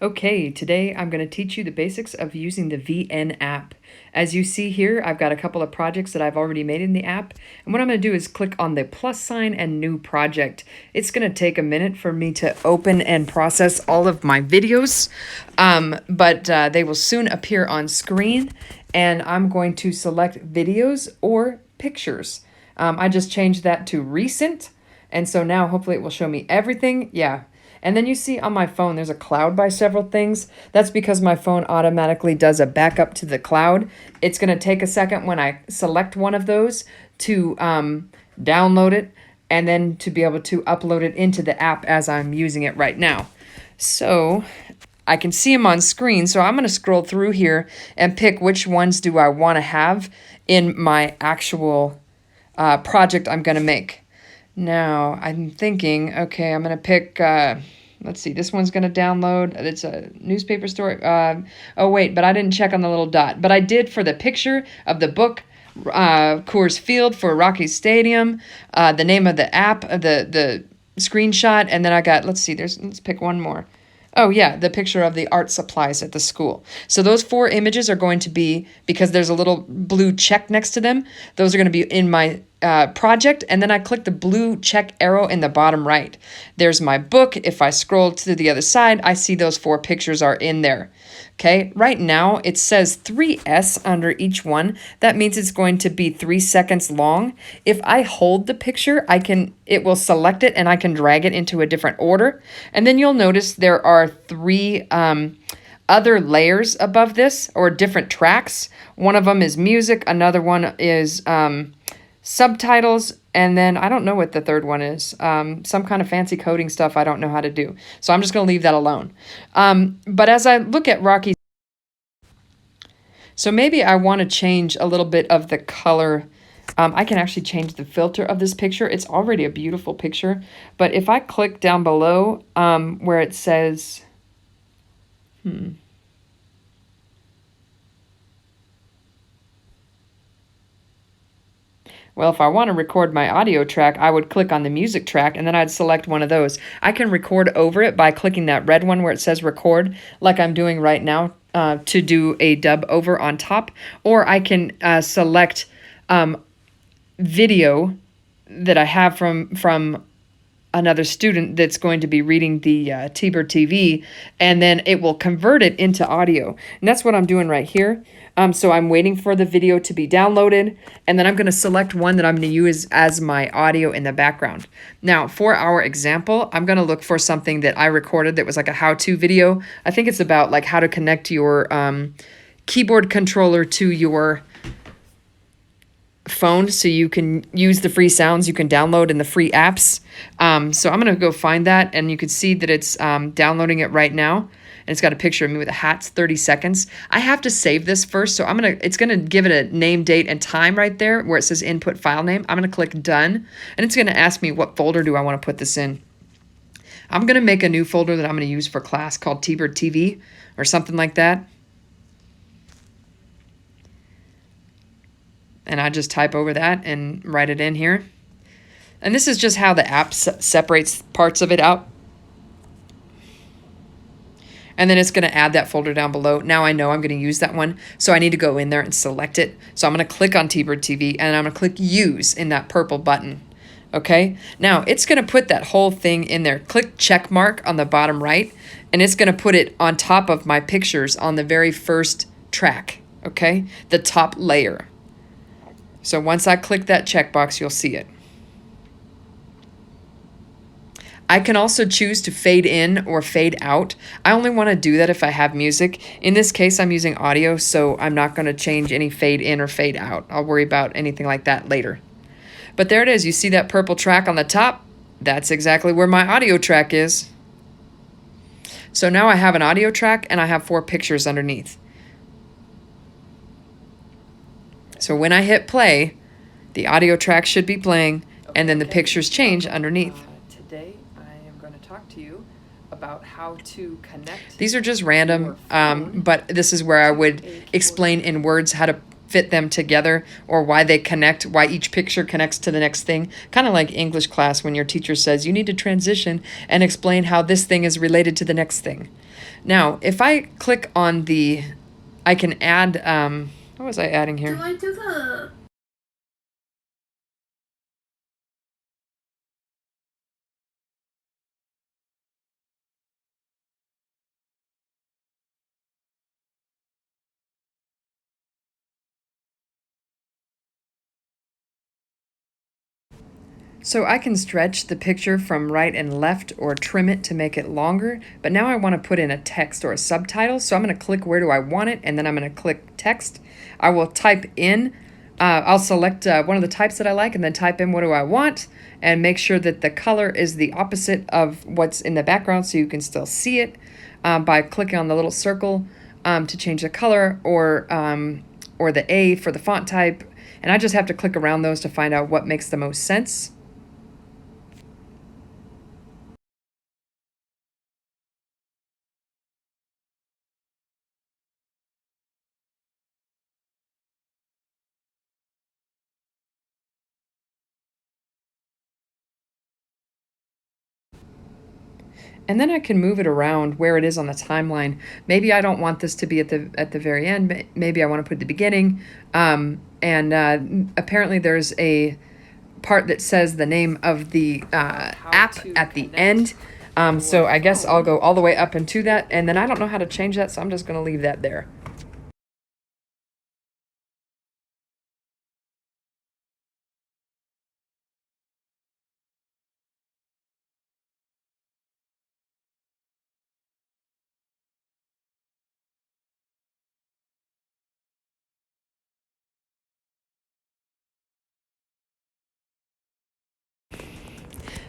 Okay, today I'm going to teach you the basics of using the VN app. As you see here, I've got a couple of projects that I've already made in the app, and what I'm going to do is click on the plus sign and new project. It's going to take a minute for me to open and process all of my videos, but they will soon appear on screen, and I'm going to select videos or pictures. I just changed that to recent, and so now hopefully it will show me everything. Yeah. And then you see on my phone, there's a cloud by several things. That's because my phone automatically does a backup to the cloud. It's going to take a second when I select one of those to download it and then to be able to upload it into the app as I'm using it right now. So I can see them on screen. So I'm going to scroll through here and pick which ones do I want to have in my actual project I'm going to make. Now, I'm thinking, okay, I'm going to pick, let's see, this one's going to download. It's a newspaper story. Oh, wait, but I didn't check on the little dot. But I did for the picture of the book, Coors Field for Rocky Stadium, the name of the app, the screenshot, and then I got, let's see, let's pick one more. Oh, yeah, the picture of the art supplies at the school. So those 4 images are going to be, because there's a little blue check next to them, those are going to be in my project, and then I click the blue check arrow in the bottom right. There's my book. If I scroll to the other side, I see those 4 pictures are in there. Okay, right now it says 3S under each one. That means it's going to be 3 seconds long. If I hold the picture, it will select it and I can drag it into a different order. And then you'll notice there are 3 other layers above this, or different tracks. One of them is music, another one is subtitles, and then I don't know what the third one is. Some kind of fancy coding stuff I don't know how to do. So I'm just going to leave that alone. But as I look at Rocky, so maybe I want to change a little bit of the color. I can actually change the filter of this picture. It's already a beautiful picture. But if I click down below where it says, well, if I want to record my audio track, I would click on the music track and then I'd select one of those. I can record over it by clicking that red one where it says record, like I'm doing right now, to do a dub over on top. Or I can select video that I have from another student that's going to be reading the T-Bird TV, and then it will convert it into audio. And that's what I'm doing right here. So I'm waiting for the video to be downloaded, and then I'm going to select one that I'm going to use as my audio in the background. Now, for our example, I'm going to look for something that I recorded that was like a how-to video. I think it's about like how to connect your keyboard controller to your phone so you can use the free sounds you can download in the free apps. So I'm going to go find that, and you can see that it's downloading it right now. And it's got a picture of me with a hat. It's 30 seconds. I have to save this first, so it's going to give it a name, date, and time right there where it says input file name. I'm going to click done, and it's going to ask me what folder do I want to put this in. I'm going to make a new folder that I'm going to use for class called T-Bird TV or something like that. And I just type over that and write it in here. And this is just how the app separates parts of it out. And then it's going to add that folder down below. Now I know I'm going to use that one, so I need to go in there and select it. So I'm going to click on T-Bird TV, and I'm going to click Use in that purple button. Okay? Now, it's going to put that whole thing in there. Click check mark on the bottom right, and it's going to put it on top of my pictures on the very first track. Okay? The top layer. So once I click that checkbox, you'll see it. I can also choose to fade in or fade out. I only want to do that if I have music. In this case, I'm using audio, so I'm not going to change any fade in or fade out. I'll worry about anything like that later. But there it is. You see that purple track on the top? That's exactly where my audio track is. So now I have an audio track and I have 4 pictures underneath. So when I hit play, the audio track should be playing, and then the pictures change underneath. Today I am going to talk to you about how to connect. These are just random, but this is where I would explain in words how to fit them together or why they connect, why each picture connects to the next thing. Kind of like English class when your teacher says you need to transition and explain how this thing is related to the next thing. Now, if I click on the, I can add, what was I adding here? Do I do the... So I can stretch the picture from right and left or trim it to make it longer, but now I want to put in a text or a subtitle. So I'm going to click where do I want it, and then I'm going to click text. I will type in, I'll select one of the types that I like and then type in what do I want and make sure that the color is the opposite of what's in the background so you can still see it by clicking on the little circle to change the color or the A for the font type. And I just have to click around those to find out what makes the most sense. And then I can move it around where it is on the timeline. Maybe I don't want this to be at the very end. Maybe I want to put it at the beginning. Apparently there's a part that says the name of the app at the end. So I guess I'll go all the way up into that. And then I don't know how to change that, so I'm just going to leave that there.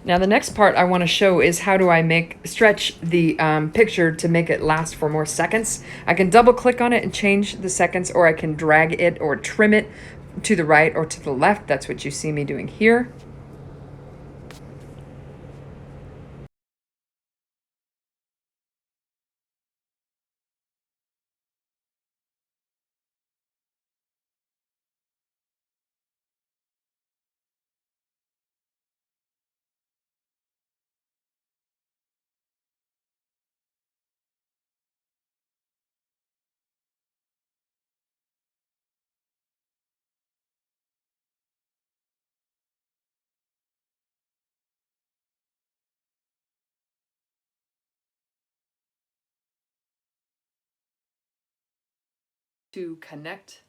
Now the next part I want to show is how do I stretch the picture to make it last for more seconds. I can double click on it and change the seconds, or I can drag it or trim it to the right or to the left. That's what you see me doing here. To connect.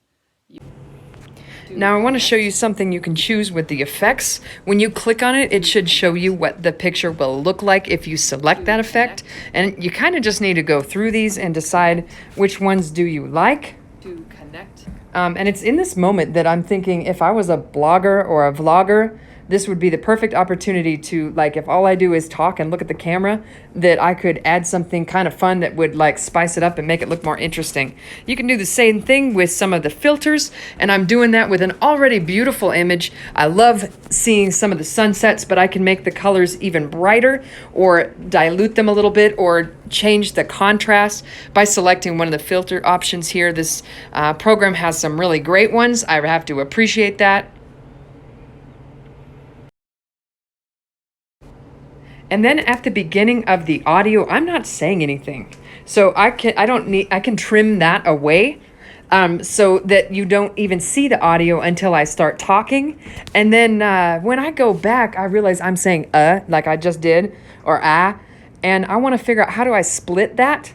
Now I want to show you something you can choose with the effects. When you click on it, it should show you what the picture will look like if you select that effect. And you kind of just need to go through these and decide which ones do you like. To connect. And it's in this moment that I'm thinking if I was a blogger or a vlogger, this would be the perfect opportunity to, like, if all I do is talk and look at the camera, that I could add something kind of fun that would, like, spice it up and make it look more interesting. You can do the same thing with some of the filters, and I'm doing that with an already beautiful image. I love seeing some of the sunsets, but I can make the colors even brighter or dilute them a little bit or change the contrast by selecting one of the filter options here. This program has some really great ones. I have to appreciate that. And then at the beginning of the audio, I'm not saying anything. So I can trim that away so that you don't even see the audio until I start talking. And then when I go back, I realize I'm saying like I just did, or ah. And I want to figure out how do I split that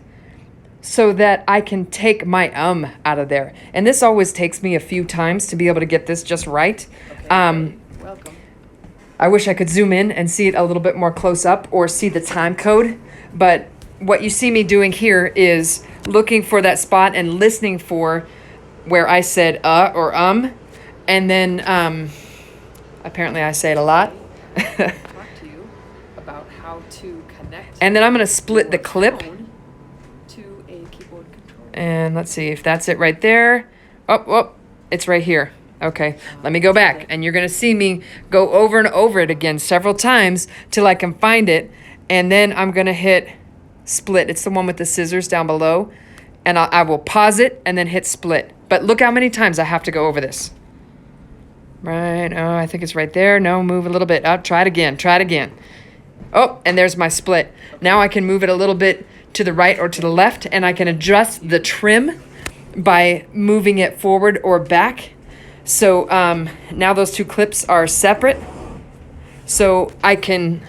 so that I can take my out of there. And this always takes me a few times to be able to get this just right. Okay, welcome. I wish I could zoom in and see it a little bit more close up or see the time code. But what you see me doing here is looking for that spot and listening for where I said or and then apparently I say it a lot. Talk to you about how to connect. And then I'm going to split the clip to a keyboard controller. And let's see if that's it right there. Oh, it's right here. Okay, let me go back, and you're going to see me go over and over it again several times till I can find it, and then I'm going to hit split. It's the one with the scissors down below, and I will pause it and then hit split But look how many times I have to go over this. Right, oh, I think it's right there. No, move a little bit up. Try it again, try it again. Oh, and there's my split. Now I can move it a little bit to the right or to the left, and I can adjust the trim by moving it forward or back. So now those two clips are separate. So I can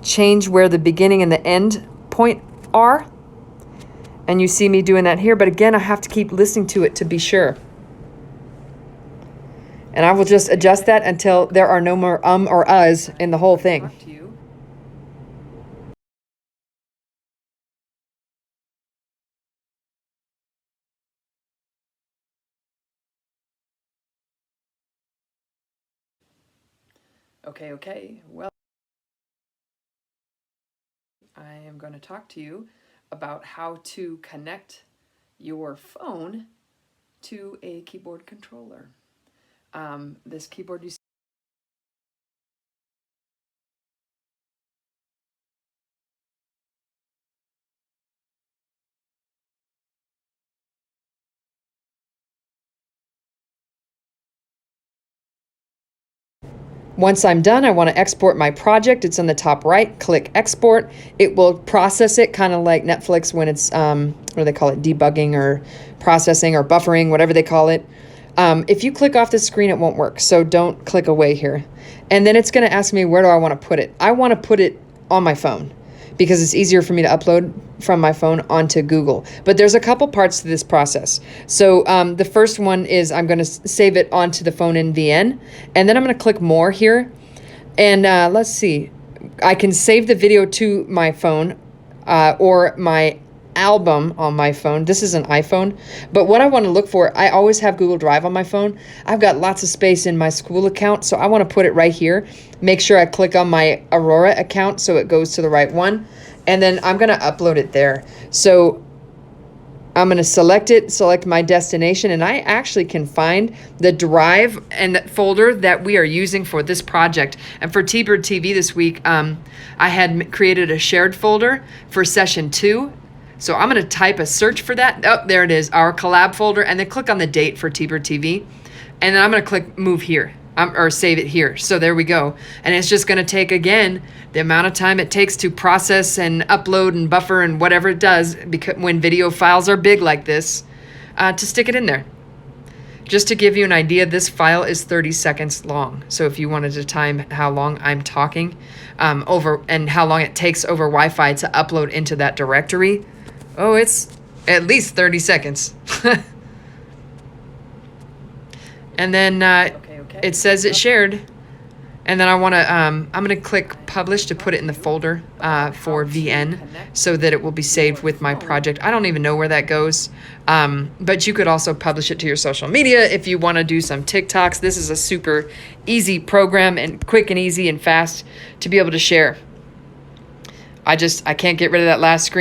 change where the beginning and the end point are. And you see me doing that here, but again, I have to keep listening to it to be sure. And I will just adjust that until there are no more or uhs in the whole thing. Okay. Well, I am going to talk to you about how to connect your phone to a keyboard controller. This keyboard you see. Once I'm done, I want to export my project. It's on the top right. Click export. It will process it, kind of like Netflix when it's, what do they call it, debugging or processing or buffering, whatever they call it. If you click off the screen, it won't work, so don't click away here. And then it's going to ask me, where do I want to put it? I want to put it on my phone because it's easier for me to upload from my phone onto Google. But there's a couple parts to this process. So the first one is I'm going to save it onto the phone in VN, and then I'm going to click more here. And let's see, I can save the video to my phone or my album on my phone. This is an iPhone, but what I want to look for, I always have Google Drive on my phone. I've got lots of space in my school account, so I want to put it right here. Make sure I click on my Aurora account so it goes to the right one, and then I'm going to upload it there. So I'm going to select my destination, and I actually can find the drive and that folder that we are using for this project. And for T-Bird TV this week, I had created a shared folder for session 2. So I'm going to type a search for that. Oh, there it is, our collab folder, and then click on the date for T-Bird TV. And then I'm going to click move here, or save it here. So there we go. And it's just going to take, again, the amount of time it takes to process and upload and buffer and whatever it does, because when video files are big like this, to stick it in there. Just to give you an idea, this file is 30 seconds long. So if you wanted to time how long I'm talking over and how long it takes over Wi-Fi to upload into that directory, oh, it's at least 30 seconds. And then it says it's shared. And then I want to, I'm going to click publish to put it in the folder for VN so that it will be saved with my project. I don't even know where that goes. But you could also publish it to your social media if you want to do some TikToks. This is a super easy program and quick and easy and fast to be able to share. I can't get rid of that last screen.